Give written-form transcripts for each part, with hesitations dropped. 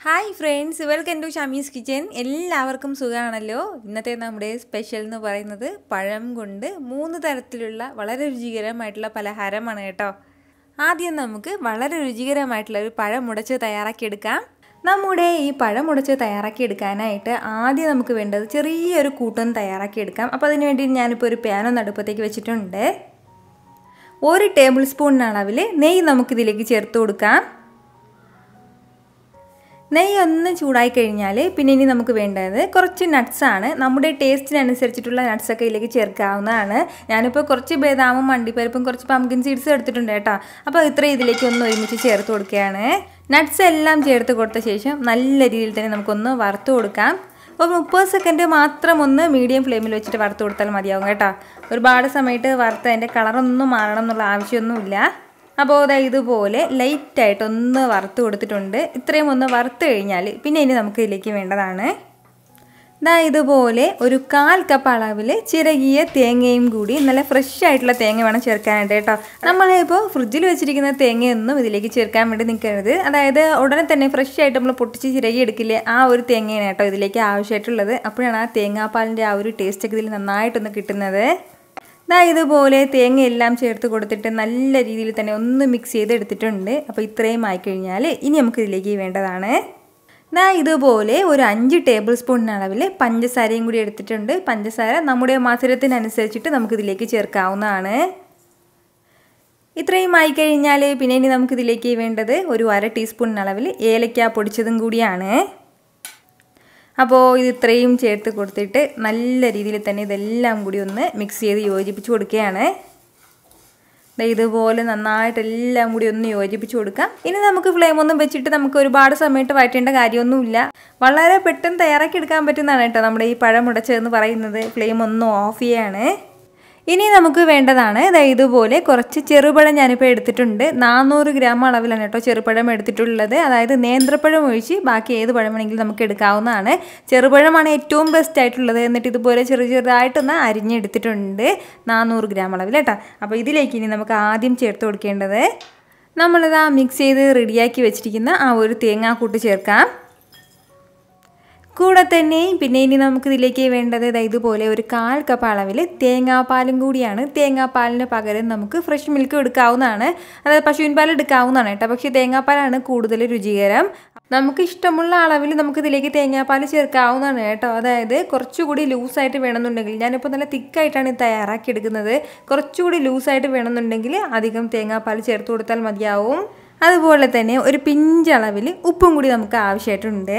Hi friends, welcome to Shameeskitchen kitchen. എല്ലാവർക്കും സുഖാണല്ലോ. ഇന്നത്തെ നമ്മുടെ സ്പെഷ്യൽ എന്ന് പറയുന്നത് പഴം കൊണ്ട് മൂന്ന് തരത്തിലുള്ള വളരെ രുചികരമായിട്ടുള്ള പലഹാരമാണ് കേട്ടോ. ആദ്യം നമുക്ക് വളരെ രുചികരമായിട്ടുള്ള ഒരു പഴം ഉടച്ച് തയ്യാറാക്കി എടുക്കാം. നമ്മുടെ ഈ പഴം ഉടച്ച് തയ്യാറാക്കി എടുക്കാനായിട്ട് ആദ്യം നമുക്ക് വേണ്ടത് ചെറിയൊരു കൂട്ടൊന്ന് തയ്യാറാക്കി എടുക്കാം. അപ്പോൾ അതിനു വേണ്ടി ഞാനിപ്പോൾ ഒരു പാൻ ഒന്ന് അടുപ്പത്തേക്ക് വെച്ചിട്ടുണ്ട്. 1 ടേബിൾ സ്പൂൺ അളവിൽ നെയ്യ് നമുക്ക് ഇതിലേക്ക് ചേർത്ത് കൊടുക്കാം. നെയ്യ് ഒന്ന് ചൂടായി കഴിഞ്ഞാൽ പിന്നെ ഇനി നമുക്ക് വേണ്ടത് കുറച്ച് നട്ട്സ് ആണ്. നമ്മുടെ ടേസ്റ്റിനനുസരിച്ചിട്ടുള്ള നട്ട്സ് ഒക്കെ ഇതിലേക്ക് ചേർക്കാവുന്നതാണ്. ഞാനിപ്പോൾ കുറച്ച് ബദാമും അണ്ടിപ്പരിപ്പും കുറച്ച് പംകിൻ സീഡ്സും എടുത്തിട്ടുണ്ട് കേട്ടോ. അപ്പോൾ ഇത്രയും ഇതിലേക്ക് ഒന്ന് ഒരുമിച്ച് ചേർത്ത് കൊടുക്കുകയാണ്. നട്ട്സ് എല്ലാം ചേർത്ത് കൊടുത്ത ശേഷം നല്ല രീതിയിൽ തന്നെ നമുക്കൊന്ന് വറുത്ത് കൊടുക്കാം. ഒരു 30 സെക്കൻഡ് മാത്രം ഒന്ന് മീഡിയം ഫ്ലെയിമിൽ വെച്ചിട്ട് വറുത്ത് കൊടുത്താൽ മതിയാവും കേട്ടോ. ഒരുപാട് സമയത്ത് വറുത്ത് അതിൻ്റെ കളറൊന്നും മാറണം എന്നുള്ള ആവശ്യമൊന്നുമില്ല. അപ്പോൾ ഇതുപോലെ ലൈറ്റായിട്ടൊന്ന് വറുത്ത് കൊടുത്തിട്ടുണ്ട്. ഇത്രയും ഒന്ന് വറുത്ത് കഴിഞ്ഞാൽ പിന്നെ ഇനി നമുക്ക് ഇതിലേക്ക് വേണ്ടതാണ് ഇതുപോലെ ഒരു 1/4 കപ്പ് അളവിൽ ചിരകിയ തേങ്ങയും കൂടി നല്ല ഫ്രഷ് ആയിട്ടുള്ള തേങ്ങ വേണം ചേർക്കാനായിട്ട് കേട്ടോ. നമ്മളിപ്പോൾ ഫ്രിഡ്ജിൽ വെച്ചിരിക്കുന്ന തേങ്ങയൊന്നും ഇതിലേക്ക് ചേർക്കാൻ വേണ്ടി നിൽക്കരുത്. അതായത് ഉടനെ തന്നെ ഫ്രഷ് ആയിട്ട് നമ്മൾ പൊട്ടിച്ച് ചിരകി എടുക്കില്ലേ, ആ ഒരു തേങ്ങയാണ് കേട്ടോ ഇതിലേക്ക് ആവശ്യമായിട്ടുള്ളത്. അപ്പോഴാണ് ആ തേങ്ങാപ്പാലിൻ്റെ ആ ഒരു ടേസ്റ്റൊക്കെ ഇതിൽ നന്നായിട്ടൊന്ന് കിട്ടുന്നത്. ഇതുപോലെ തേങ്ങയെല്ലാം ചേർത്ത് കൊടുത്തിട്ട് നല്ല രീതിയിൽ തന്നെ ഒന്ന് മിക്സ് ചെയ്തെടുത്തിട്ടുണ്ട്. അപ്പോൾ ഇത്രയും ആയിക്കഴിഞ്ഞാൽ ഇനി നമുക്ക് ഇതിലേക്ക് വേണ്ടതാണ് ഇതുപോലെ ഒരു 5 ടേബിൾ സ്പൂൺ അളവിൽ പഞ്ചസാരയും കൂടി എടുത്തിട്ടുണ്ട്. പഞ്ചസാര നമ്മുടെ മധുരത്തിനനുസരിച്ചിട്ട് നമുക്കിതിലേക്ക് ചേർക്കാവുന്നതാണ്. ഇത്രയും ആയിക്കഴിഞ്ഞാൽ പിന്നെ ഇനി നമുക്കിതിലേക്ക് വേണ്ടത് ഒരു 1/2 ടീസ്പൂൺ അളവിൽ ഏലക്ക പൊടിച്ചതും കൂടിയാണ്. അപ്പോൾ ഇത് ഇത്രയും ചേർത്ത് കൊടുത്തിട്ട് നല്ല രീതിയിൽ തന്നെ ഇതെല്ലാം കൂടി ഒന്ന് മിക്സ് ചെയ്ത് യോജിപ്പിച്ച് കൊടുക്കുകയാണ്. ഇതുപോലെ നന്നായിട്ട് എല്ലാം കൂടി ഒന്ന് യോജിപ്പിച്ച് കൊടുക്കാം. ഇനി നമുക്ക് ഫ്ലെയിം ഒന്നും വെച്ചിട്ട് നമുക്ക് ഒരുപാട് സമയത്ത് വഴറ്റേണ്ട കാര്യമൊന്നുമില്ല. വളരെ പെട്ടെന്ന് തയ്യാറാക്കി എടുക്കാൻ പറ്റുന്നതാണ് കേട്ടോ നമ്മുടെ ഈ പഴം ഉടച്ചതെന്ന് പറയുന്നത്. ഫ്ലെയിം ഒന്ന് ഓഫ് ചെയ്യാണ്. ഇനി നമുക്ക് വേണ്ടതാണ് ഇതുപോലെ കുറച്ച് ചെറുപഴം ഞാനിപ്പോൾ എടുത്തിട്ടുണ്ട്. 400 ഗ്രാം അളവിലാണ് കേട്ടോ ചെറുപഴം എടുത്തിട്ടുള്ളത്. അതായത് നേന്ത്രപ്പഴം ഒഴിച്ച് ബാക്കി ഏത് പഴം വേണമെങ്കിലും നമുക്ക് എടുക്കാവുന്നതാണ്. ചെറുപഴമാണ് ഏറ്റവും ബെസ്റ്റ് ആയിട്ടുള്ളത്. എന്നിട്ട് ഇതുപോലെ ചെറുതായിട്ടൊന്ന് അരിഞ്ഞെടുത്തിട്ടുണ്ട് 400 ഗ്രാം അളവിൽ കേട്ടോ. അപ്പോൾ ഇതിലേക്ക് ഇനി നമുക്ക് ആദ്യം ചേർത്ത് കൊടുക്കേണ്ടത് നമ്മളിതാ മിക്സ് ചെയ്ത് റെഡിയാക്കി വെച്ചിരിക്കുന്ന ആ ഒരു തേങ്ങാക്കൂട്ട് ചേർക്കാം. കൂടെ തന്നെ പിന്നെ ഇനി നമുക്കിതിലേക്ക് വേണ്ടത് ഇതുപോലെ ഒരു 1/4 കപ്പ് അളവിൽ തേങ്ങാപ്പാലും കൂടിയാണ്. തേങ്ങാപ്പാലിന് പകരം നമുക്ക് ഫ്രഷ് മിൽക്ക് എടുക്കാവുന്നതാണ്. അതായത് പശുവിൻ പാൽ എടുക്കാവുന്നതാണ് കേട്ടോ. പക്ഷേ തേങ്ങാപ്പാലാണ് കൂടുതൽ രുചികരം. നമുക്ക് ഇഷ്ടമുള്ള അളവിൽ നമുക്കിതിലേക്ക് തേങ്ങാപ്പാൽ ചേർക്കാവുന്നതാണ് കേട്ടോ. അതായത് കുറച്ചുകൂടി ലൂസായിട്ട് വേണമെന്നുണ്ടെങ്കിൽ, ഞാനിപ്പോൾ നല്ല തിക്കായിട്ടാണ് ഇത് തയ്യാറാക്കി എടുക്കുന്നത്, കുറച്ചുകൂടി ലൂസായിട്ട് വേണമെന്നുണ്ടെങ്കിൽ അധികം തേങ്ങാപ്പാൽ ചേർത്ത് കൊടുത്താൽ മതിയാവും. അതുപോലെ തന്നെ ഒരു പിഞ്ചളവിൽ ഉപ്പും കൂടി നമുക്ക് ആവശ്യമായിട്ടുണ്ട്.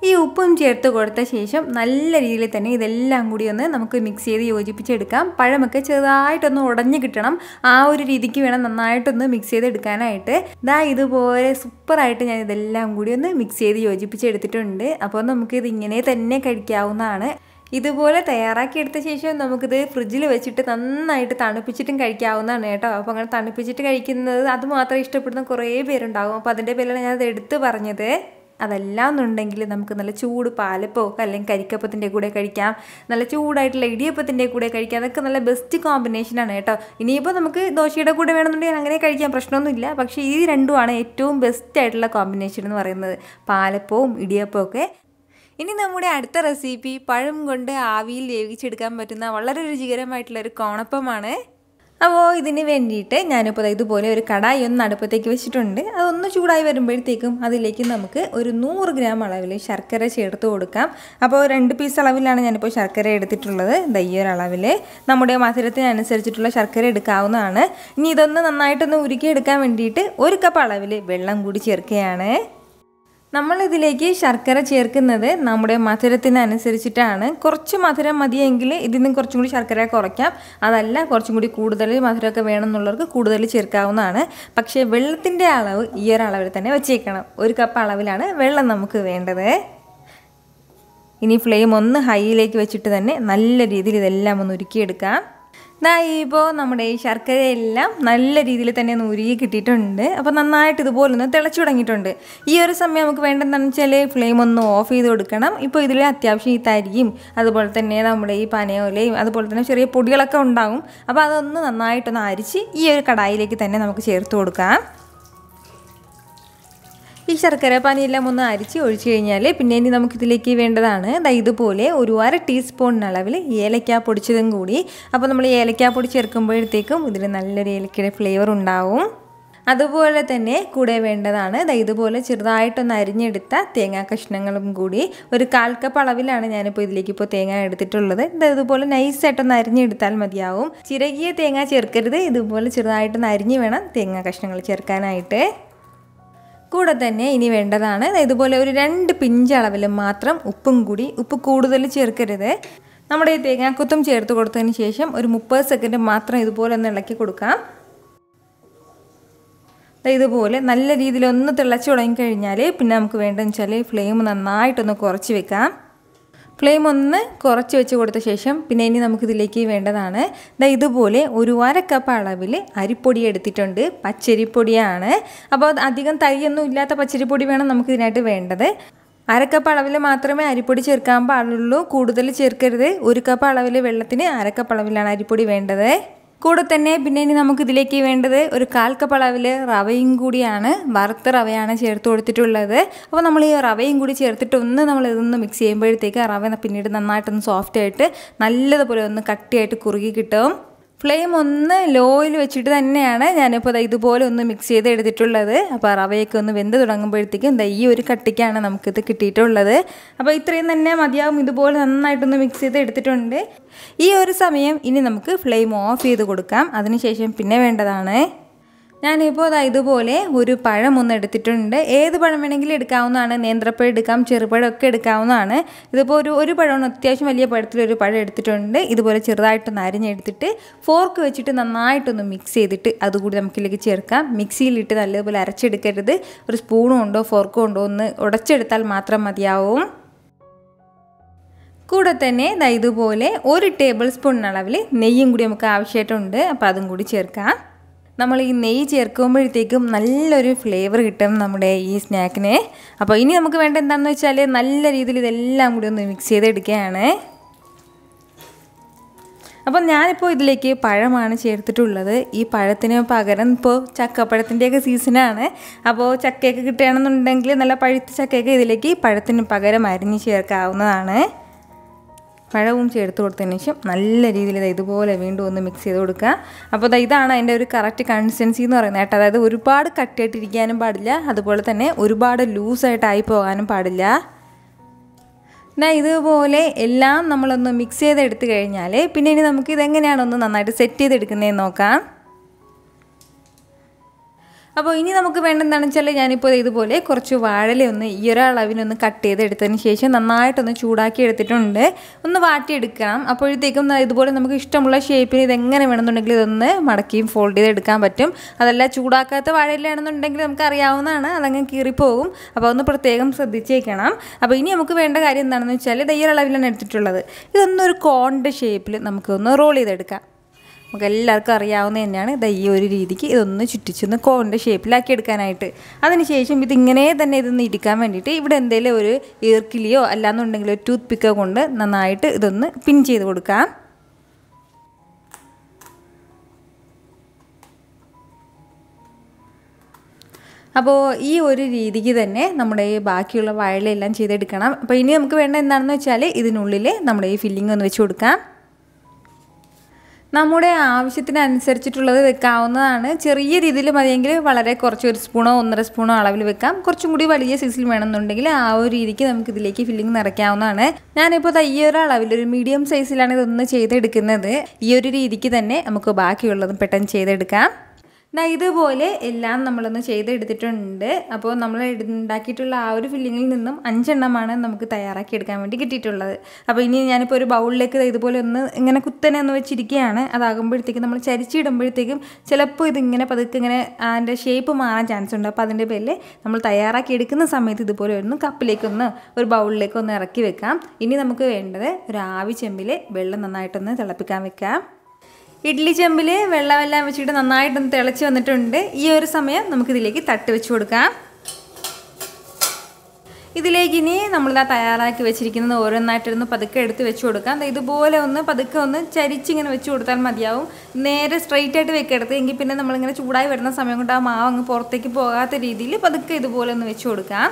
ഈ ഉപ്പും ചേർത്ത് കൊടുത്ത ശേഷം നല്ല രീതിയിൽ തന്നെ ഇതെല്ലാം കൂടി ഒന്ന് നമുക്ക് മിക്സ് ചെയ്ത് യോജിപ്പിച്ചെടുക്കാം. പഴമൊക്കെ ചെറുതായിട്ടൊന്ന് ഉടഞ്ഞു കിട്ടണം. ആ ഒരു രീതിക്ക് വേണം നന്നായിട്ടൊന്ന് മിക്സ് ചെയ്തെടുക്കാനായിട്ട്. ഇതുപോലെ സൂപ്പറായിട്ട് ഞാൻ ഇതെല്ലാം കൂടി ഒന്ന് മിക്സ് ചെയ്ത് യോജിപ്പിച്ചെടുത്തിട്ടുണ്ട്. അപ്പോൾ നമുക്കിത് ഇങ്ങനെ തന്നെ കഴിക്കാവുന്നതാണ്. ഇതുപോലെ തയ്യാറാക്കിയെടുത്ത ശേഷം നമുക്കിത് ഫ്രിഡ്ജിൽ വെച്ചിട്ട് നന്നായിട്ട് തണുപ്പിച്ചിട്ടും കഴിക്കാവുന്നതാണ് കേട്ടോ. അപ്പോൾ അങ്ങനെ തണുപ്പിച്ചിട്ട് കഴിക്കുന്നത് അതുമാത്രം ഇഷ്ടപ്പെടുന്ന കുറേ പേരുണ്ടാകും. അപ്പോൾ അതിൻ്റെ പേരിലാണ് ഞാനത് എടുത്ത് പറഞ്ഞത്. അതെല്ലാം എന്നുണ്ടെങ്കിൽ നമുക്ക് നല്ല ചൂട് പാലപ്പോ അല്ലെങ്കിൽ കരിക്കപ്പത്തിൻ്റെ കൂടെ കഴിക്കാം, നല്ല ചൂടായിട്ടുള്ള ഇടിയപ്പത്തിൻ്റെ കൂടെ കഴിക്കാം. അതൊക്കെ നല്ല ബെസ്റ്റ് കോമ്പിനേഷനാണ് കേട്ടോ. ഇനിയിപ്പോൾ നമുക്ക് ദോശയുടെ കൂടെ വേണമെന്നുണ്ടെങ്കിൽ അങ്ങനെ കഴിക്കാം, പ്രശ്നമൊന്നുമില്ല. പക്ഷേ ഈ രണ്ടുമാണ് ഏറ്റവും ബെസ്റ്റ് ആയിട്ടുള്ള കോമ്പിനേഷൻ എന്ന് പറയുന്നത്, പാലപ്പവും ഇടിയപ്പവും ഒക്കെ. ഇനി നമ്മുടെ അടുത്ത റെസിപ്പി പഴം കൊണ്ട് ആവിയിൽ വേവിച്ചെടുക്കാൻ പറ്റുന്ന വളരെ രുചികരമായിട്ടുള്ളൊരു കോണപ്പമാണ്. അപ്പോൾ ഇതിന് വേണ്ടിയിട്ട് ഞാനിപ്പോൾ ഇതുപോലെ ഒരു കടായി ഒന്ന് അടുപ്പത്തേക്ക് വെച്ചിട്ടുണ്ട്. അതൊന്ന് ചൂടായി വരുമ്പോഴത്തേക്കും അതിലേക്ക് നമുക്ക് ഒരു 100 ഗ്രാം അളവിൽ ശർക്കര ചേർത്ത് കൊടുക്കാം. അപ്പോൾ 2 പീസ് അളവിലാണ് ഞാനിപ്പോൾ ശർക്കര എടുത്തിട്ടുള്ളത്. ഈ ഒരു അളവിൽ നമ്മുടെ മധുരത്തിനനുസരിച്ചിട്ടുള്ള ശർക്കര എടുക്കാവുന്നതാണ്. ഇനി ഇതൊന്ന് നന്നായിട്ടൊന്ന് ഉരുക്കിയെടുക്കാൻ വേണ്ടിയിട്ട് 1 കപ്പ് അളവിൽ വെള്ളം കൂടി ചേർക്കുകയാണ്. നമ്മളിതിലേക്ക് ശർക്കര ചേർക്കുന്നത് നമ്മുടെ മധുരത്തിനനുസരിച്ചിട്ടാണ്. കുറച്ച് മധുരം മതിയെങ്കിൽ ഇതിൽ നിന്ന് കുറച്ചും കൂടി ശർക്കര കുറയ്ക്കാം. അതല്ല കുറച്ചും കൂടി കൂടുതൽ മധുരമൊക്കെ വേണമെന്നുള്ളവർക്ക് കൂടുതൽ ചേർക്കാവുന്നതാണ്. പക്ഷേ വെള്ളത്തിൻ്റെ അളവ് ഈ ഒരു അളവിൽ തന്നെ വെച്ചേക്കണം. 1 കപ്പ് അളവിലാണ് വെള്ളം നമുക്ക് വേണ്ടത്. ഇനി ഫ്ലെയിം ഒന്ന് ഹൈയിലേക്ക് വെച്ചിട്ട് തന്നെ നല്ല രീതിയിൽ ഇതെല്ലാം ഒന്ന് ഉരുക്കിയെടുക്കാം. ഇപ്പോൾ നമ്മുടെ ഈ ശർക്കരയെല്ലാം നല്ല രീതിയിൽ തന്നെ ഒന്ന് ഉരുകി കിട്ടിയിട്ടുണ്ട്. അപ്പോൾ നന്നായിട്ട് ഇതുപോലൊന്ന് തിളച്ചു തുടങ്ങിയിട്ടുണ്ട്. ഈ ഒരു സമയം നമുക്ക് വേണ്ടതെന്ന് വെച്ചാൽ ഫ്ലെയിം ഒന്ന് ഓഫ് ചെയ്ത് കൊടുക്കണം. ഇപ്പോൾ ഇതിൽ അത്യാവശ്യം ഈ തരിയും അതുപോലെ തന്നെ നമ്മുടെ ഈ പനയോലയും അതുപോലെ തന്നെ ചെറിയ പൊടികളൊക്കെ ഉണ്ടാകും. അപ്പോൾ അതൊന്ന് നന്നായിട്ടൊന്ന് അരിച്ച് ഈ ഒരു കടായിലേക്ക് തന്നെ നമുക്ക് ചേർത്ത് കൊടുക്കാം. ഈ ശർക്കര പാനിയെല്ലാം ഒന്ന് അരിച്ച് ഒഴിച്ച് കഴിഞ്ഞാൽ പിന്നെ ഇനി നമുക്കിതിലേക്ക് വേണ്ടതാണ് ഇതുപോലെ ഒരു 1/2 ടീസ്പൂൺ അളവിൽ ഏലക്ക പൊടിച്ചതും കൂടി. അപ്പോൾ നമ്മൾ ഏലക്ക പൊടി ചേർക്കുമ്പോഴത്തേക്കും ഇതിൽ നല്ലൊരു ഏലക്കയുടെ ഫ്ലേവർ ഉണ്ടാവും. അതുപോലെ തന്നെ കൂടെ വേണ്ടതാണ് ഇതുപോലെ ചെറുതായിട്ടൊന്ന് അരിഞ്ഞെടുത്ത തേങ്ങാ കഷ്ണങ്ങളും കൂടി. ഒരു 1/4 കപ്പ് അളവിലാണ് ഞാനിപ്പോൾ ഇതിലേക്ക് തേങ്ങ എടുത്തിട്ടുള്ളത്. ഇതുപോലെ നൈസായിട്ടൊന്ന് അരിഞ്ഞെടുത്താൽ മതിയാവും. ചിരകിയ തേങ്ങ ചേർക്കരുത്, ഇതുപോലെ ചെറുതായിട്ടൊന്ന് അരിഞ്ഞ് വേണം തേങ്ങാ കഷ്ണങ്ങൾ ചേർക്കാനായിട്ട്. കൂടെ തന്നെ ഇനി വേണ്ടതാണ് ഇതുപോലെ ഒരു 2 പിഞ്ച് അളവിൽ മാത്രം ഉപ്പും കൂടി. ഉപ്പ് കൂടുതൽ ചേർക്കരുത്. നമ്മുടെ ഈ തേങ്ങാക്കൊത്തും ചേർത്ത് കൊടുത്തതിന് ശേഷം ഒരു 30 സെക്കൻഡ് മാത്രം ഇതുപോലെ ഒന്ന് ഇളക്കി കൊടുക്കാം. ഇതുപോലെ നല്ല രീതിയിൽ ഒന്ന് തിളച്ച് തുടങ്ങിക്കഴിഞ്ഞാൽ പിന്നെ നമുക്ക് വേണ്ടതെന്ന് വെച്ചാൽ ഫ്ലെയിം നന്നായിട്ടൊന്ന് കുറച്ച് വെക്കാം. ഫ്ലെയിം ഒന്ന് കുറച്ച് വെച്ച് കൊടുത്ത ശേഷം പിന്നെ ഇനി നമുക്കിതിലേക്ക് വേണ്ടതാണ് ഇതുപോലെ ഒരു 1/2 കപ്പ് അളവിൽ അരിപ്പൊടി എടുത്തിട്ടുണ്ട്. പച്ചരിപ്പൊടിയാണ്. അപ്പോൾ അധികം തരിയൊന്നും ഇല്ലാത്ത പച്ചരിപ്പൊടി വേണം നമുക്കിതിനായിട്ട് വേണ്ടത്. 1/2 കപ്പ് അളവിൽ മാത്രമേ അരിപ്പൊടി ചേർക്കാൻ പാടുള്ളൂ, കൂടുതൽ ചേർക്കരുത്. 1 കപ്പ് അളവിൽ വെള്ളത്തിന് 1/2 കപ്പ് അളവിലാണ് അരിപ്പൊടി വേണ്ടത്. കൂടെ തന്നെ പിന്നെ ഇനി നമുക്കിതിലേക്ക് വേണ്ടത് ഒരു 1/4 കപ്പ് അളവിൽ റവയും കൂടിയാണ്. വറുത്ത റവയാണ് ചേർത്ത് കൊടുത്തിട്ടുള്ളത്. അപ്പോൾ നമ്മൾ ഈ റവയും കൂടി ചേർത്തിട്ട് നമ്മൾ ഇതൊന്ന് മിക്സ് ചെയ്യുമ്പോഴത്തേക്ക് റവ പിന്നീട് നന്നായിട്ടൊന്ന് സോഫ്റ്റായിട്ട് നല്ലതുപോലെ ഒന്ന് കട്ടിയായിട്ട് കുറുകി കിട്ടും. ഫ്ലെയിം ഒന്ന് ലോയിൽ വെച്ചിട്ട് തന്നെയാണ് ഞാനിപ്പോൾ ഇതുപോലെ ഒന്ന് മിക്സ് ചെയ്ത് എടുത്തിട്ടുള്ളത്. അപ്പോൾ റവയൊക്കെ ഒന്ന് വെന്ത് തുടങ്ങുമ്പോഴത്തേക്കും ഈ ഒരു കട്ടിക്കാണ് നമുക്കിത് കിട്ടിയിട്ടുള്ളത്. അപ്പോൾ ഇത്രയും തന്നെ മതിയാവും. ഇതുപോലെ നന്നായിട്ടൊന്ന് മിക്സ് ചെയ്ത് എടുത്തിട്ടുണ്ട്. ഈ ഒരു സമയം ഇനി നമുക്ക് ഫ്ലെയിം ഓഫ് ചെയ്ത് കൊടുക്കാം. അതിനുശേഷം പിന്നെ വേണ്ടതാണ് ഞാനിപ്പോൾ ഇതുപോലെ ഒരു പഴം ഒന്ന് എടുത്തിട്ടുണ്ട്. ഏത് പഴം വേണമെങ്കിലും എടുക്കാവുന്നതാണ്. നേന്ത്രപ്പഴം എടുക്കാം, ചെറുപഴം ഒക്കെ എടുക്കാവുന്നതാണ്. ഇതിപ്പോൾ ഒരു പഴമാണ്, അത്യാവശ്യം വലിയ പഴത്തിലൊരു പഴം എടുത്തിട്ടുണ്ട്. ഇതുപോലെ ചെറുതായിട്ടൊന്ന് അരിഞ്ഞെടുത്തിട്ട് ഫോർക്ക് വെച്ചിട്ട് നന്നായിട്ടൊന്ന് മിക്സ് ചെയ്തിട്ട് അതുകൂടി നമുക്കിതിലേക്ക് ചേർക്കാം. മിക്സിയിലിട്ട് നല്ലതുപോലെ അരച്ചെടുക്കരുത്. ഒരു സ്പൂണും കൊണ്ടോ ഫോർക്കോ കൊണ്ടോ ഒന്ന് ഉടച്ചെടുത്താൽ മാത്രം മതിയാവും. കൂടെ തന്നെ ഇതുപോലെ 1 ടേബിൾ സ്പൂൺ അളവിൽ നെയ്യും കൂടി നമുക്ക് ആവശ്യമായിട്ടുണ്ട്. അപ്പോൾ അതും കൂടി ചേർക്കാം. നമ്മൾ ഈ നെയ്യ് ചേർക്കുമ്പോഴത്തേക്കും നല്ലൊരു ഫ്ലേവർ കിട്ടും നമ്മുടെ ഈ സ്നാക്കിന്. അപ്പോൾ ഇനി നമുക്ക് വേണ്ട എന്താണെന്ന് വെച്ചാൽ നല്ല രീതിയിൽ ഇതെല്ലാം കൂടി ഒന്ന് മിക്സ് ചെയ്തെടുക്കുകയാണ്. അപ്പോൾ ഞാനിപ്പോൾ ഇതിലേക്ക് പഴമാണ് ചേർത്തിട്ടുള്ളത്. ഈ പഴത്തിന് പകരം ഇപ്പോൾ ചക്കപ്പഴത്തിൻ്റെയൊക്കെ സീസണാണ്. അപ്പോൾ ചക്കയൊക്കെ കിട്ടുകയാണെന്നുണ്ടെങ്കിൽ നല്ല പഴുത്ത ചക്കയൊക്കെ ഇതിലേക്ക് പഴത്തിന് പകരം അരിഞ്ഞ് ചേർക്കാവുന്നതാണ്. പഴവും ചേർത്ത് കൊടുത്തതിന് ശേഷം നല്ല രീതിയിൽ ഇതുപോലെ വീണ്ടും ഒന്ന് മിക്സ് ചെയ്ത് കൊടുക്കുക. അപ്പോൾ ഇതാണ് അതിൻ്റെ ഒരു കറക്റ്റ് കൺസിസ്റ്റൻസി എന്ന് പറയുന്നത് കേട്ടോ. അതായത് ഒരുപാട് കട്ടിയായിട്ടിരിക്കാനും പാടില്ല, അതുപോലെ തന്നെ ഒരുപാട് ലൂസായിട്ടായി പോകാനും പാടില്ല. ഇതുപോലെ എല്ലാം നമ്മളൊന്ന് മിക്സ് ചെയ്തെടുത്ത് കഴിഞ്ഞാൽ പിന്നെ ഇനി നമുക്ക് ഇതെങ്ങനെയാണൊന്ന് നന്നായിട്ട് സെറ്റ് ചെയ്തെടുക്കുന്നതെന്ന് നോക്കാം. അപ്പോൾ ഇനി നമുക്ക് വേണ്ടതെന്താണെന്ന് വെച്ചാൽ ഞാനിപ്പോൾ ഇതുപോലെ കുറച്ച് വാഴലയൊന്ന് ഈ ഒരളവിനൊന്ന് കട്ട് ചെയ്തെടുത്തതിന് ശേഷം നന്നായിട്ടൊന്ന് ചൂടാക്കി എടുത്തിട്ടുണ്ട്. ഒന്ന് വാട്ടിയെടുക്കണം. അപ്പോഴത്തേക്കും ഇതുപോലെ നമുക്ക് ഇഷ്ടമുള്ള ഷേപ്പിന് ഇതെങ്ങനെ വേണമെന്നുണ്ടെങ്കിൽ ഇതൊന്ന് മടക്കിയും ഫോൾഡ് ചെയ്തെടുക്കാൻ പറ്റും. അതല്ല ചൂടാക്കാത്ത വാഴയിലാണെന്നുണ്ടെങ്കിൽ നമുക്ക് അറിയാവുന്നതാണ്, അതങ്ങ് കീറിപ്പോകും. അപ്പോൾ ഒന്ന് പ്രത്യേകം ശ്രദ്ധിച്ചേക്കണം. അപ്പോൾ ഇനി നമുക്ക് വേണ്ട കാര്യം എന്താണെന്ന് വെച്ചാൽ ഈ ഒരളവിലാണ് എടുത്തിട്ടുള്ളത്. ഇതൊന്നൊരു കോണിൻ്റെ ഷേപ്പിൽ നമുക്കൊന്ന് റോൾ ചെയ്തെടുക്കാം. നമുക്ക് എല്ലാവർക്കും അറിയാവുന്ന തന്നെയാണ് ഈ ഒരു രീതിക്ക് ഇതൊന്ന് ചുറ്റിച്ചൊന്ന് കോണിൻ്റെ ഷേപ്പിലാക്കി എടുക്കാനായിട്ട്. അതിനുശേഷം ഇതിങ്ങനെ തന്നെ ഇതൊന്ന് ഇടിക്കാൻ വേണ്ടിയിട്ട് ഇവിടെ എന്തെങ്കിലും ഒരു ഈർക്കിലിയോ അല്ലാന്നുണ്ടെങ്കിൽ ഒരു ടൂത്ത് പിക്കോ കൊണ്ട് നന്നായിട്ട് ഇതൊന്ന് പിൻ ചെയ്ത് കൊടുക്കാം. അപ്പോൾ ഈ ഒരു രീതിക്ക് തന്നെ നമ്മുടെ ഈ ബാക്കിയുള്ള വാഴയെല്ലാം ചെയ്തെടുക്കണം. അപ്പോൾ ഇനി നമുക്ക് വേണ്ട എന്താണെന്ന് വെച്ചാൽ ഇതിനുള്ളിൽ നമ്മുടെ ഈ ഫില്ലിംഗ് ഒന്ന് വെച്ച് കൊടുക്കാം. നമ്മുടെ ആവശ്യത്തിനനുസരിച്ചിട്ടുള്ളത് വെക്കാവുന്നതാണ്. ചെറിയ രീതിയിൽ മതിയെങ്കിൽ വളരെ കുറച്ച് 1 സ്പൂണോ 1.5 സ്പൂണോ അളവിൽ വെക്കാം. കുറച്ചും കൂടി വലിയ സൈസിൽ വേണമെന്നുണ്ടെങ്കിൽ ആ ഒരു രീതിക്ക് നമുക്ക് ഇതിലേക്ക് ഫില്ലിംഗ് നിറയ്ക്കാവുന്നതാണ്. ഞാനിപ്പോൾ ഈ ഒരു അളവിൽ ഒരു മീഡിയം സൈസിലാണ് ഇതൊന്ന് ചെയ്തെടുക്കുന്നത്. ഈ ഒരു രീതിക്ക് തന്നെ നമുക്ക് ബാക്കിയുള്ളതും പെട്ടെന്ന് ചെയ്തെടുക്കാം. ഇതുപോലെ എല്ലാം നമ്മളൊന്ന് ചെയ്തെടുത്തിട്ടുണ്ട്. അപ്പോൾ നമ്മൾ ഉണ്ടാക്കിയിട്ടുള്ള ആ ഒരു ഫില്ലിങ്ങിൽ നിന്നും 5 എണ്ണമാണ് നമുക്ക് തയ്യാറാക്കി എടുക്കാൻ വേണ്ടി കിട്ടിയിട്ടുള്ളത്. അപ്പോൾ ഇനി ഞാനിപ്പോൾ ഒരു ബൗളിലേക്ക് ഇതുപോലെ ഒന്ന് ഇങ്ങനെ കുത്തനെ ഒന്ന് വെച്ചിരിക്കുകയാണ്. അതാകുമ്പോഴത്തേക്കും നമ്മൾ ചരിച്ചിടുമ്പോഴത്തേക്കും ചിലപ്പോൾ ഇതിങ്ങനെ പതുക്കെ ഇങ്ങനെ അതിൻ്റെ ഷേപ്പ് മാറാൻ ചാൻസ് ഉണ്ട്. അപ്പോൾ അതിൻ്റെ പേരിൽ നമ്മൾ തയ്യാറാക്കി എടുക്കുന്ന സമയത്ത് ഇതുപോലെ ഒന്ന് കപ്പിലേക്കൊന്ന് ഒരു ബൗളിലേക്കൊന്ന് ഇറക്കി വെക്കാം. ഇനി നമുക്ക് വേണ്ടത് ഒരു ആവി ചെമ്പിൽ വെള്ളം നന്നായിട്ടൊന്ന് തിളപ്പിക്കാൻ വെക്കാം. ഇഡ്ഡലി ചെമ്പിൽ വെള്ളമെല്ലാം വെച്ചിട്ട് നന്നായിട്ടൊന്ന് തിളച്ച് വന്നിട്ടുണ്ട്. ഈ ഒരു സമയം നമുക്കിതിലേക്ക് തട്ട് വെച്ച് കൊടുക്കാം. ഇതിലേക്ക് ഇനി നമ്മളിതാ തയ്യാറാക്കി വെച്ചിരിക്കുന്നത് ഓരോന്നായിട്ടിരുന്ന് പതുക്കെ എടുത്ത് വെച്ച് കൊടുക്കാം. ഇതുപോലെ ഒന്ന് പതുക്കെ ഒന്ന് ചരിച്ചിങ്ങനെ വെച്ച് കൊടുത്താൽ മതിയാവും. നേരെ സ്ട്രെയിറ്റ് ആയിട്ട് വെക്കരുത്, എങ്കിൽ പിന്നെ നമ്മളിങ്ങനെ ചൂടായി വരുന്ന സമയം കൊണ്ട് ആ മാവ് അങ്ങ് പുറത്തേക്ക് പോകാത്ത രീതിയിൽ പതുക്കെ ഇതുപോലെ ഒന്ന് വെച്ച് കൊടുക്കാം.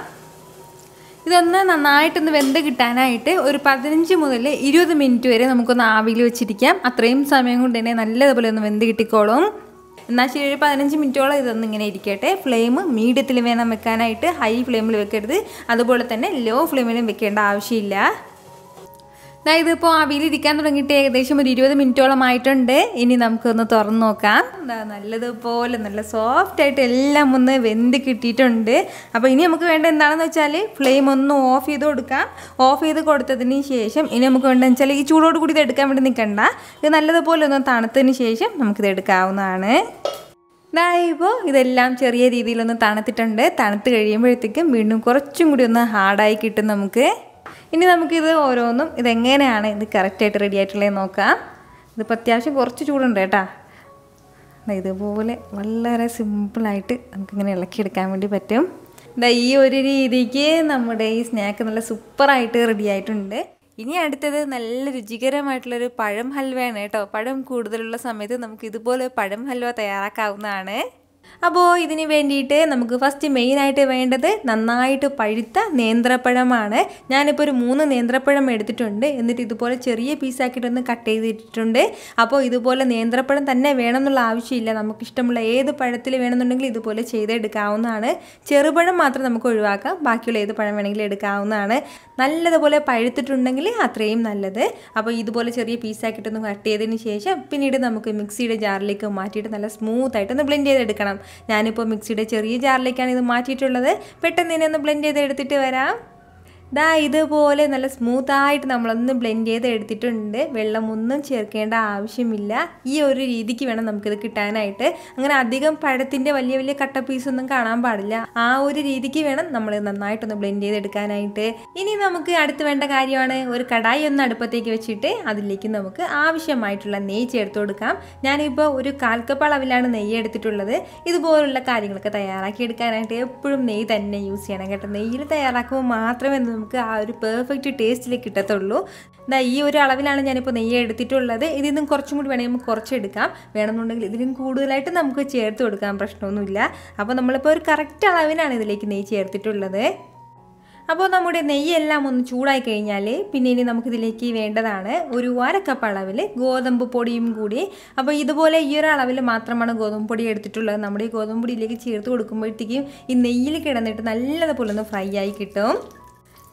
ഇതൊന്ന് നന്നായിട്ടൊന്ന് വെന്ത് കിട്ടാനായിട്ട് ഒരു 15 മുതൽ 20 മിനിറ്റ് വരെ നമുക്കൊന്ന് ആവിയിൽ വെച്ചിരിക്കാം. അത്രയും സമയം കൊണ്ട് തന്നെ നല്ലതുപോലെ ഒന്ന് വെന്ത് കിട്ടിക്കോളും. എന്നാൽ ശരി, ഒരു 15 മിനിറ്റോളം ഇതൊന്നും ഇങ്ങനെ ഇരിക്കട്ടെ. ഫ്ലെയിം മീഡിയത്തിൽ വേണം വെക്കാനായിട്ട്, ഹൈ ഫ്ലെയിമിൽ വെക്കരുത്. അതുപോലെ തന്നെ ലോ ഫ്ലെയിമിലും വെക്കേണ്ട ആവശ്യമില്ല. ഇതിപ്പോൾ ആവിയിലിരിക്കാൻ തുടങ്ങിയിട്ട് ഏകദേശം ഒരു 20 മിനിറ്റോളം ആയിട്ടുണ്ട്. ഇനി നമുക്കൊന്ന് തുറന്ന് നോക്കാം. നല്ലതുപോലെ നല്ല സോഫ്റ്റായിട്ട് എല്ലാം ഒന്ന് വെന്ത് കിട്ടിയിട്ടുണ്ട്. അപ്പോൾ ഇനി നമുക്ക് വേണ്ട എന്താണെന്ന് വെച്ചാൽ ഫ്ലെയിം ഒന്ന് ഓഫ് ചെയ്ത് കൊടുക്കാം. ഓഫ് ചെയ്ത് കൊടുത്തതിന് ശേഷം ഇനി നമുക്ക് വേണ്ടതെന്ന് വെച്ചാൽ ഈ ചൂടോട് കൂടി ഇത് എടുക്കാൻ വേണ്ടി നിൽക്കണ്ട. ഇത് നല്ലതുപോലെ ഒന്ന് തണുത്തതിന് ശേഷം നമുക്കിത് എടുക്കാവുന്നതാണ്. ഇപ്പോൾ ഇതെല്ലാം ചെറിയ രീതിയിലൊന്ന് തണുത്തിട്ടുണ്ട്. തണുത്ത് കഴിയുമ്പോഴത്തേക്കും വീണ്ടും കുറച്ചും കൂടി ഒന്ന് ഹാർഡായി കിട്ടും നമുക്ക്. ഇനി നമുക്കിത് ഓരോന്നും ഇതെങ്ങനെയാണ് ഇത് കറക്റ്റായിട്ട് റെഡി ആയിട്ടുള്ളത് നോക്കാം. ഇതിപ്പോൾ അത്യാവശ്യം കുറച്ച് ചൂടുണ്ട് കേട്ടോ. ഇതുപോലെ വളരെ സിമ്പിളായിട്ട് നമുക്കിങ്ങനെ ഇളക്കിയെടുക്കാൻ വേണ്ടി പറ്റും. ഈ ഒരു രീതിക്ക് നമ്മുടെ ഈ സ്നാക്ക് നല്ല സൂപ്പറായിട്ട് റെഡി ആയിട്ടുണ്ട്. ഇനി അടുത്തത് നല്ല രുചികരമായിട്ടുള്ളൊരു പഴം ഹൽവയാണ് കേട്ടോ. പഴം കൂടുതലുള്ള സമയത്ത് നമുക്ക് ഇതുപോലെ പഴം ഹൽവ തയ്യാറാക്കാവുന്നതാണ്. അപ്പോൾ ഇതിന് വേണ്ടിയിട്ട് നമുക്ക് ഫസ്റ്റ് മെയിനായിട്ട് വേണ്ടത് നന്നായിട്ട് പഴുത്ത നേന്ത്രപ്പഴമാണ്. ഞാനിപ്പോൾ ഒരു 3 നേന്ത്രപ്പഴം എടുത്തിട്ടുണ്ട്. എന്നിട്ട് ഇതുപോലെ ചെറിയ പീസാക്കിയിട്ടൊന്ന് കട്ട് ചെയ്തിട്ടുണ്ട്. അപ്പോൾ ഇതുപോലെ നേന്ത്രപ്പഴം തന്നെ വേണമെന്നുള്ള ആവശ്യമില്ല. നമുക്കിഷ്ടമുള്ള ഏത് പഴത്തിൽ വേണമെന്നുണ്ടെങ്കിൽ ഇതുപോലെ ചെയ്തെടുക്കാവുന്നതാണ്. ചെറുപഴം മാത്രം നമുക്ക് ഒഴിവാക്കാം, ബാക്കിയുള്ള ഏത് പഴം വേണമെങ്കിലും എടുക്കാവുന്നതാണ്. നല്ലതുപോലെ പഴുത്തിട്ടുണ്ടെങ്കിൽ അത്രയും നല്ലത്. അപ്പോൾ ഇതുപോലെ ചെറിയ പീസാക്കിയിട്ടൊന്ന് കട്ട് ചെയ്തതിന് ശേഷം പിന്നീട് നമുക്ക് മിക്സിയുടെ ജാറിലേക്ക് മാറ്റിയിട്ട് നല്ല സ്മൂത്തായിട്ടൊന്ന് ബ്ലെൻഡ് ചെയ്തെടുക്കണം. ഞാനിപ്പോൾ മിക്സിയുടെ ചെറിയ ജാറിലേക്കാണ് ഇത് മാറ്റിയിട്ടുള്ളത്. പെട്ടെന്ന് തന്നെ ഒന്ന് ബ്ലെൻഡ് ചെയ്ത് എടുത്തിട്ട് വരാം. ഇതുപോലെ നല്ല സ്മൂത്തായിട്ട് നമ്മളൊന്ന് ബ്ലെൻഡ് ചെയ്ത് എടുത്തിട്ടുണ്ട്. വെള്ളമൊന്നും ചേർക്കേണ്ട ആവശ്യമില്ല. ഈ ഒരു രീതിക്ക് വേണം നമുക്കിത് കിട്ടാനായിട്ട്. അങ്ങനെ അധികം പഴത്തിൻ്റെ വലിയ വലിയ കട്ട പീസൊന്നും കാണാൻ പാടില്ല. ആ ഒരു രീതിക്ക് വേണം നമ്മൾ നന്നായിട്ടൊന്ന് ബ്ലെൻഡ് ചെയ്തെടുക്കാനായിട്ട്. ഇനി നമുക്ക് അടുത്ത് വേണ്ട കാര്യമാണ് ഒരു കടായി ഒന്ന് അടുപ്പത്തേക്ക് വെച്ചിട്ട് അതിലേക്ക് നമുക്ക് ആവശ്യമായിട്ടുള്ള നെയ്യ് ചേർത്ത് കൊടുക്കാം. ഞാനിപ്പോൾ ഒരു 1/4 കപ്പ് അളവിലാണ് നെയ്യ് എടുത്തിട്ടുള്ളത്. ഇതുപോലുള്ള കാര്യങ്ങളൊക്കെ തയ്യാറാക്കി എടുക്കാനായിട്ട് എപ്പോഴും നെയ്യ് തന്നെ യൂസ് ചെയ്യണം കേട്ടോ. നെയ്യിൽ തയ്യാറാക്കുമ്പോൾ മാത്രമേ നമുക്ക് ആ ഒരു പെർഫെക്റ്റ് ടേസ്റ്റിലേക്ക് കിട്ടത്തുള്ളൂ. ഈ ഒരു അളവിലാണ് ഞാനിപ്പോൾ നെയ്യ് എടുത്തിട്ടുള്ളത്. ഇതിൽ നിന്നും കുറച്ചും കൂടി വേണമെങ്കിൽ കുറച്ചെടുക്കാം. വേണമെന്നുണ്ടെങ്കിൽ ഇതിലും കൂടുതലായിട്ട് നമുക്ക് ചേർത്ത് കൊടുക്കാം, പ്രശ്നമൊന്നുമില്ല. അപ്പോൾ നമ്മളിപ്പോൾ ഒരു കറക്റ്റ് അളവിനാണ് ഇതിലേക്ക് നെയ്യ് ചേർത്തിട്ടുള്ളത്. അപ്പോൾ നമ്മുടെ നെയ്യെല്ലാം ഒന്ന് ചൂടായി കഴിഞ്ഞാൽ പിന്നെ ഇനി നമുക്കിതിലേക്ക് വേണ്ടതാണ് ഒരു 1/2 കപ്പ് അളവിൽ ഗോതമ്പ് പൊടിയും കൂടി. അപ്പോൾ ഇതുപോലെ ഈ ഒരു അളവിൽ മാത്രമാണ് ഗോതമ്പ് പൊടി എടുത്തിട്ടുള്ളത്. നമ്മുടെ ഈ ഗോതമ്പ് പൊടിയിലേക്ക് ചേർത്ത് കൊടുക്കുമ്പോഴത്തേക്കും ഈ നെയ്യിൽ കിടന്നിട്ട് നല്ലതുപോലെ ഒന്ന് ഫ്രൈ ആയി കിട്ടും.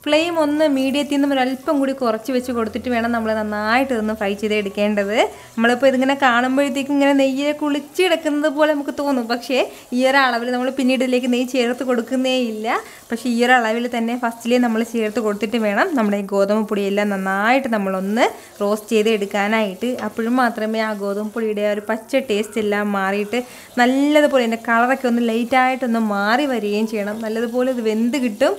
ഫ്ലെയിം ഒന്ന് മീഡിയത്തിൽ നിന്ന് ഒരല്പം കൂടി കുറച്ച് വെച്ച് കൊടുത്തിട്ട് വേണം നമ്മൾ നന്നായിട്ട് ഇതൊന്ന് ഫ്രൈ ചെയ്ത് എടുക്കേണ്ടത്. നമ്മളിപ്പോൾ ഇതിങ്ങനെ കാണുമ്പോഴത്തേക്കും ഇങ്ങനെ നെയ്യെ കുളിച്ച് കിടക്കുന്നത് പോലെ നമുക്ക് തോന്നും. പക്ഷേ ഈ ഒരു അളവിൽ നമ്മൾ പിന്നീട് ഇതിലേക്ക് നെയ്യ് ചേർത്ത് കൊടുക്കുന്നേ ഇല്ല. പക്ഷേ ഈ ഒരു അളവിൽ തന്നെ ഫസ്റ്റിലേ നമ്മൾ ചേർത്ത് കൊടുത്തിട്ട് വേണം നമ്മുടെ ഈ ഗോതമ്പ് പൊടിയെല്ലാം നന്നായിട്ട് നമ്മളൊന്ന് റോസ്റ്റ് ചെയ്ത് എടുക്കാനായിട്ട്. അപ്പോഴും മാത്രമേ ആ ഗോതമ്പ് പൊടിയുടെ ഒരു പച്ച ടേസ്റ്റ് എല്ലാം മാറിയിട്ട് നല്ലതുപോലെ അതിൻ്റെ കളറൊക്കെ ഒന്ന് ലൈറ്റായിട്ടൊന്ന് മാറി വരികയും ചെയ്യണം. നല്ലതുപോലെ ഇത് വെന്ത് കിട്ടും.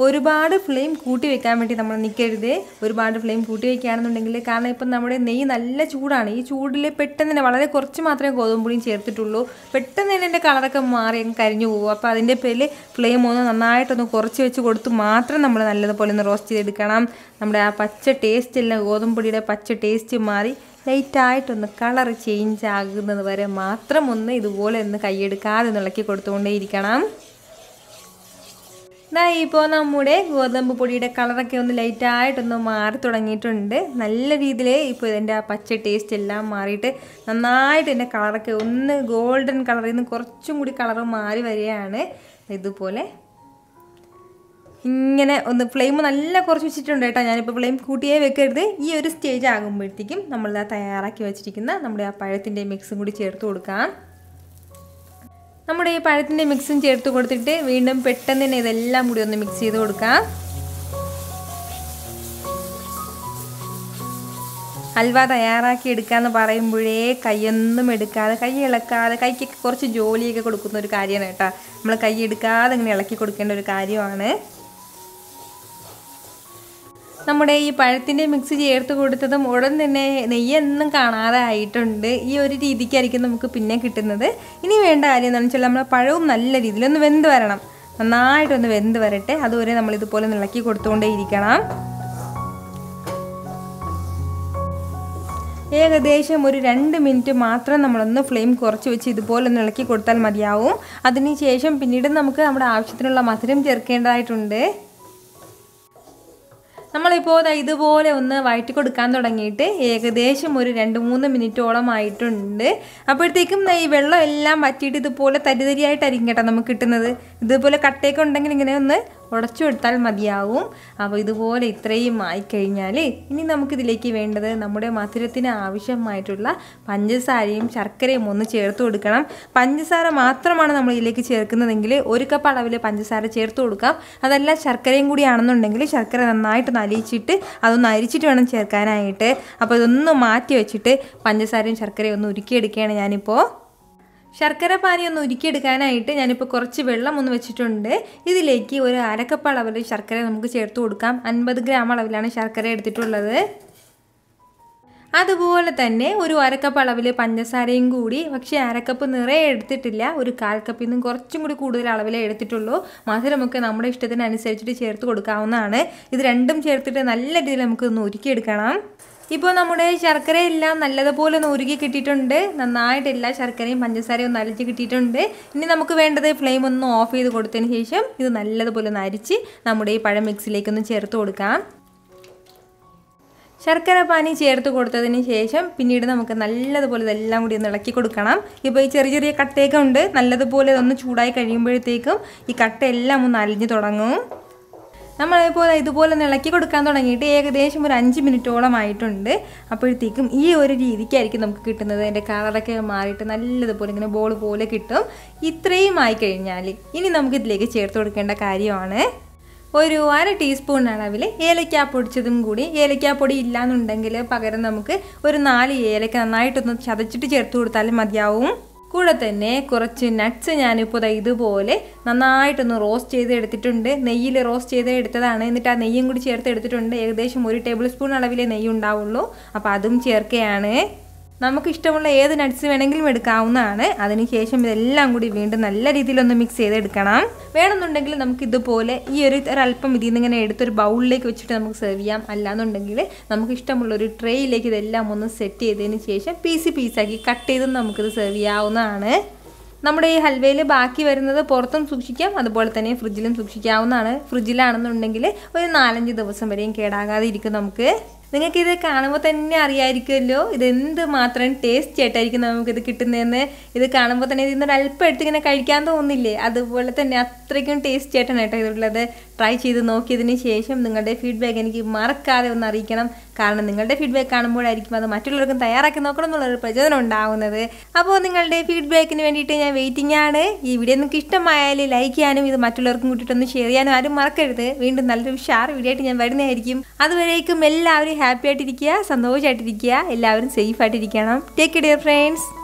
ഒരുപാട് ഫ്ലെയിം കൂട്ടി വെക്കാൻ വേണ്ടി നമ്മൾ നിൽക്കരുത്. ഒരുപാട് ഫ്ലെയിം കൂട്ടി വയ്ക്കുകയാണെന്നുണ്ടെങ്കിൽ, കാരണം ഇപ്പം നമ്മുടെ നെയ്യ് നല്ല ചൂടാണ്. ഈ ചൂടിൽ പെട്ടെന്ന് തന്നെ വളരെ കുറച്ച് മാത്രമേ ഗോതമ്പൊടിയും ചേർത്തിട്ടുള്ളൂ. പെട്ടെന്ന് തന്നെ എൻ്റെ കളറൊക്കെ മാറി കരിഞ്ഞു പോകും. അപ്പോൾ അതിൻ്റെ പേരിൽ ഫ്ലെയിം ഒന്ന് നന്നായിട്ടൊന്ന് കുറച്ച് വെച്ച് കൊടുത്ത് മാത്രം നമ്മൾ നല്ലതുപോലെ ഒന്ന് റോസ്റ്റ് ചെയ്തെടുക്കണം. നമ്മുടെ ആ പച്ച ടേസ്റ്റ് എല്ലാം ഗോതമ്പൊടിയുടെ പച്ച ടേസ്റ്റ് മാറി ലൈറ്റായിട്ടൊന്ന് കളർ ചേഞ്ച് ആകുന്നത് വരെ മാത്രം ഒന്ന് ഇതുപോലെ ഒന്ന് കൈയെടുക്കാതെ ഇളക്കി കൊടുത്തുകൊണ്ടേയിരിക്കണം. ഇപ്പോൾ നമ്മുടെ ഗോതമ്പ് പൊടിയുടെ കളറൊക്കെ ഒന്ന് ലൈറ്റായിട്ടൊന്ന് മാറി തുടങ്ങിയിട്ടുണ്ട്. നല്ല രീതിയിൽ ഇപ്പോൾ ഇതിൻ്റെ ആ പച്ച ടേസ്റ്റ് എല്ലാം മാറിയിട്ട് നന്നായിട്ട് ഇതിൻ്റെ കളറൊക്കെ ഒന്ന് ഗോൾഡൻ കളറിൽ നിന്ന് കുറച്ചും കൂടി കളറ് മാറി വരികയാണ്. ഇതുപോലെ ഇങ്ങനെ ഒന്ന് ഫ്ലെയിം നല്ല കുറച്ച് വെച്ചിട്ടുണ്ട് കേട്ടോ. ഞാനിപ്പോൾ ഫ്ലെയിം കൂട്ടിയേ വെക്കരുത്. ഈ ഒരു സ്റ്റേജ് ആകുമ്പോഴത്തേക്കും നമ്മൾ തയ്യാറാക്കി വെച്ചിരിക്കുന്ന നമ്മുടെ ആ പഴത്തിൻ്റെ മിക്സും കൂടി ചേർത്ത് കൊടുക്കാം. നമ്മുടെ ഈ പഴത്തിൻ്റെ മിക്സും ചേർത്ത് കൊടുത്തിട്ട് വീണ്ടും പെട്ടെന്ന് തന്നെ ഇതെല്ലാം കൂടി ഒന്ന് മിക്സ് ചെയ്ത് കൊടുക്കാം. ഹൽവ തയ്യാറാക്കി എടുക്കാമെന്ന് പറയുമ്പോഴേ കൈയൊന്നും എടുക്കാതെ, കൈ ഇളക്കാതെ, കൈക്കൊക്കെ കുറച്ച് ജോലിയൊക്കെ കൊടുക്കുന്ന ഒരു കാര്യമാണ് കേട്ടോ. നമ്മൾ കൈ എടുക്കാതെ ഇങ്ങനെ ഇളക്കി കൊടുക്കേണ്ട ഒരു കാര്യമാണ്. നമ്മുടെ ഈ പഴത്തിൻ്റെ മിക്സ് ചേർത്ത് കൊടുത്തതും ഉടൻ തന്നെ നെയ്യൊന്നും കാണാതെ ആയിട്ടുണ്ട്. ഈ ഒരു രീതിക്കായിരിക്കും നമുക്ക് പിന്നെ കിട്ടുന്നത്. ഇനി വേണ്ട കാര്യം എന്താണെന്ന് വെച്ചാൽ നമ്മുടെ പഴവും നല്ല രീതിയിലൊന്ന് വെന്ത് വരണം. നന്നായിട്ടൊന്ന് വെന്ത് വരട്ടെ. അതുവരെ നമ്മളിതുപോലെ ഇളക്കി കൊടുത്തുകൊണ്ടേ ഇരിക്കണം. ഏകദേശം ഒരു 2 മിനിറ്റ് മാത്രം നമ്മളൊന്ന് ഫ്ലെയിം കുറച്ച് വെച്ച് ഇതുപോലെ ഒന്ന് ഇളക്കി കൊടുത്താൽ മതിയാവും. അതിനുശേഷം പിന്നീട് നമുക്ക് നമ്മുടെ ആവശ്യത്തിനുള്ള മധുരം ചേർക്കേണ്ടതായിട്ടുണ്ട്. നമ്മളിപ്പോൾ ഇതുപോലെ ഒന്ന് വഴറ്റി കൊടുക്കാൻ തുടങ്ങിയിട്ട് ഏകദേശം ഒരു 2-3 മിനിറ്റോളം ആയിട്ടുണ്ട്. അപ്പോഴത്തേക്കും ഈ വെള്ളം എല്ലാം വറ്റിയിട്ട് ഇതുപോലെ തരിതരിയായിട്ടായിരിക്കും കേട്ടോ നമുക്ക് കിട്ടുന്നത്. ഇതുപോലെ കട്ടയൊക്കെ ഉണ്ടെങ്കിൽ ഇങ്ങനെ ഒന്ന് ഉടച്ചു കൊടുത്താൽ മതിയാവും. അപ്പോൾ ഇതുപോലെ ഇത്രയും ആയിക്കഴിഞ്ഞാൽ ഇനി നമുക്കിതിലേക്ക് വേണ്ടത് നമ്മുടെ മധുരത്തിന് ആവശ്യമായിട്ടുള്ള പഞ്ചസാരയും ശർക്കരയും ഒന്ന് ചേർത്ത് കൊടുക്കണം. പഞ്ചസാര മാത്രമാണ് നമ്മൾ ഇതിലേക്ക് ചേർക്കുന്നതെങ്കിൽ 1 കപ്പ് അളവിൽ പഞ്ചസാര ചേർത്ത് കൊടുക്കാം. അതല്ല ശർക്കരയും കൂടി ആണെന്നുണ്ടെങ്കിൽ ശർക്കര നന്നായിട്ട് അലിയിച്ചിട്ട് അതൊന്ന് അരിച്ചിട്ട് വേണം ചേർക്കാനായിട്ട്. അപ്പോൾ ഇതൊന്ന് മാറ്റി വെച്ചിട്ട് പഞ്ചസാരയും ശർക്കരയും ഒന്ന് ഉരുക്കിയെടുക്കുകയാണ് ഞാനിപ്പോൾ. ശർക്കര പാനി ഒന്ന് ഉരുക്കിയെടുക്കാനായിട്ട് ഞാനിപ്പോൾ കുറച്ച് വെള്ളം ഒന്ന് വെച്ചിട്ടുണ്ട്. ഇതിലേക്ക് ഒരു 1/2 കപ്പ് അളവിൽ ശർക്കര നമുക്ക് ചേർത്ത് കൊടുക്കാം. 50 ഗ്രാം അളവിലാണ് ശർക്കര എടുത്തിട്ടുള്ളത്. അതുപോലെ തന്നെ ഒരു 1/2 കപ്പ് അളവിൽ പഞ്ചസാരയും കൂടി, പക്ഷേ 1/2 കപ്പ് നിറയെ എടുത്തിട്ടില്ല, ഒരു 1/4 കപ്പിൽ നിന്നും കുറച്ചും കൂടി കൂടുതൽ അളവിലേ എടുത്തിട്ടുള്ളൂ. മധുരമൊക്കെ നമ്മുടെ ഇഷ്ടത്തിനനുസരിച്ചിട്ട് ചേർത്ത് കൊടുക്കാവുന്നതാണ്. ഇത് രണ്ടും ചേർത്തിട്ട് നല്ല രീതിയിൽ നമുക്കൊന്ന് ഉരുക്കിയെടുക്കണം. ഇപ്പോൾ നമ്മുടെ ശർക്കരയെല്ലാം നല്ലതുപോലെ ഒന്ന് ഉരുക്കി കിട്ടിയിട്ടുണ്ട്. നന്നായിട്ട് എല്ലാ ശർക്കരയും പഞ്ചസാരയും ഒന്ന് അരിച്ച് കിട്ടിയിട്ടുണ്ട്. ഇനി നമുക്ക് വേണ്ടത് ഫ്ലെയിം ഒന്ന് ഓഫ് ചെയ്ത് കൊടുത്തതിന് ശേഷം ഇത് നല്ലതുപോലെ ഒന്ന് അരിച്ച് നമ്മുടെ ഈ പഴം മിക്സിലേക്കൊന്ന് ചേർത്ത് കൊടുക്കാം. ശർക്കര പാനി ചേർത്ത് കൊടുത്തതിന് ശേഷം പിന്നീട് നമുക്ക് നല്ലതുപോലെ ഇതെല്ലാം കൂടി ഒന്ന് ഇളക്കി കൊടുക്കണം. ഇപ്പോൾ ഈ ചെറിയ ചെറിയ കട്ടയൊക്കെ ഉണ്ട്. നല്ലതുപോലെ ഇതൊന്ന് ചൂടായി കഴിയുമ്പോഴത്തേക്കും ഈ കട്ടയെല്ലാം ഒന്ന് അലിഞ്ഞു തുടങ്ങും. നമ്മളിപ്പോൾ ഇതുപോലെ ഒന്ന് ഇളക്കി കൊടുക്കാൻ തുടങ്ങിയിട്ട് ഏകദേശം ഒരു 5 മിനിറ്റോളം ആയിട്ടുണ്ട്. അപ്പോഴത്തേക്കും ഈ ഒരു രീതിക്കായിരിക്കും നമുക്ക് കിട്ടുന്നത്. അതിൻ്റെ കളറൊക്കെ മാറിയിട്ട് നല്ലതുപോലെ ഇങ്ങനെ ബോൾ പോലെ കിട്ടും. ഇത്രയും ആയിക്കഴിഞ്ഞാൽ ഇനി നമുക്കിതിലേക്ക് ചേർത്ത് കൊടുക്കേണ്ട കാര്യമാണ് ഒരു 1/2 ടീസ്പൂൺ അളവിൽ ഏലക്ക പൊടിച്ചതും കൂടി. ഏലക്കാപ്പൊടി ഇല്ലയെന്നുണ്ടെങ്കിൽ പകരം നമുക്ക് ഒരു 4 ഏലക്ക നന്നായിട്ടൊന്ന് ചതച്ചിട്ട് ചേർത്ത് കൊടുത്താലും മതിയാവും. കൂടെ തന്നെ കുറച്ച് നട്ട്സ് ഞാനിപ്പോൾ ഇതുപോലെ നന്നായിട്ടൊന്ന് റോസ്റ്റ് ചെയ്ത് എടുത്തിട്ടുണ്ട്. നെയ്യിൽ റോസ്റ്റ് ചെയ്ത് എടുത്തതാണ്. എന്നിട്ട് ആ നെയ്യും കൂടി ചേർത്ത് എടുത്തിട്ടുണ്ട്. ഏകദേശം 1 ടേബിൾ സ്പൂൺ അളവിലേ നെയ്യ് ഉണ്ടാവുള്ളൂ. അപ്പോൾ അതും ചേർക്കുകയാണ്. നമുക്കിഷ്ടമുള്ള ഏത് നട്ട്സ് വേണമെങ്കിലും എടുക്കാവുന്നതാണ്. അതിനുശേഷം ഇതെല്ലാം കൂടി വീണ്ടും നല്ല രീതിയിലൊന്ന് മിക്സ് ചെയ്തെടുക്കണം. വേണമെന്നുണ്ടെങ്കിൽ നമുക്കിതുപോലെ ഈ ഒരല്പം ഇതിൽ നിന്ന് ഇങ്ങനെ എടുത്തൊരു ബൗളിലേക്ക് വെച്ചിട്ട് നമുക്ക് സെർവ് ചെയ്യാം. അല്ലാന്നുണ്ടെങ്കിൽ നമുക്കിഷ്ടമുള്ളൊരു ട്രേയിലേക്ക് ഇതെല്ലാം ഒന്ന് സെറ്റ് ചെയ്തതിന് ശേഷം പീസാക്കി കട്ട് ചെയ്തും നമുക്കിത് സെർവ് ചെയ്യാവുന്നതാണ്. നമ്മുടെ ഈ ഹൽവയിൽ ബാക്കി വരുന്നത് പുറത്തും സൂക്ഷിക്കാം, അതുപോലെ തന്നെ ഫ്രിഡ്ജിലും സൂക്ഷിക്കാവുന്നതാണ്. ഫ്രിഡ്ജിലാണെന്നുണ്ടെങ്കിൽ ഒരു 4-5 ദിവസം വരെയും കേടാകാതെ ഇരിക്കും നമുക്ക്. നിങ്ങൾക്കിത് കാണുമ്പോൾ തന്നെ അറിയാമായിരിക്കുമല്ലോ ഇതെന്ത് മാത്രം ടേസ്റ്റി ആയിട്ടായിരിക്കും നമുക്കിത് കിട്ടുന്നതെന്ന്. ഇത് കാണുമ്പോൾ തന്നെ ഇതിന്നൊരു അല്പം എടുത്ത് ഇങ്ങനെ കഴിക്കാൻ തോന്നില്ലേ? അതുപോലെ തന്നെ അത്രയ്ക്കും ടേസ്റ്റി ആയിട്ടാണ് കേട്ടോ ഇതുള്ളത്. ട്രൈ ചെയ്ത് നോക്കിയതിന് ശേഷം നിങ്ങളുടെ ഫീഡ്ബാക്ക് എനിക്ക് മറക്കാതെ ഒന്ന് അറിയിക്കണം. കാരണം നിങ്ങളുടെ ഫീഡ്ബാക്ക് കാണുമ്പോഴായിരിക്കും അത് മറ്റുള്ളവർക്കും തയ്യാറാക്കി നോക്കണം എന്നുള്ളൊരു പ്രചോദനം ഉണ്ടാവുന്നത്. അപ്പോൾ നിങ്ങളുടെ ഫീഡ്ബാക്കിന് വേണ്ടിയിട്ട് ഞാൻ വെയിറ്റിംഗ് ആണ്. ഈ വീഡിയോ നിങ്ങൾക്ക് ഇഷ്ടമായാൽ ലൈക്ക് ചെയ്യാനും ഇത് മറ്റുള്ളവർക്കും കൂട്ടിയിട്ടൊന്ന് ഷെയർ ചെയ്യാനും ആരും മറക്കരുത്. വീണ്ടും നല്ലൊരു ഉഷാർ വീഡിയോ ആയിട്ട് ഞാൻ വരുന്നതായിരിക്കും. അതുവരേക്കും എല്ലാവരും ഹാപ്പി ആയിട്ടിരിക്കുക, സന്തോഷമായിട്ടിരിക്കുക, എല്ലാവരും സേഫ് ആയിട്ടിരിക്കണം. Take care friends.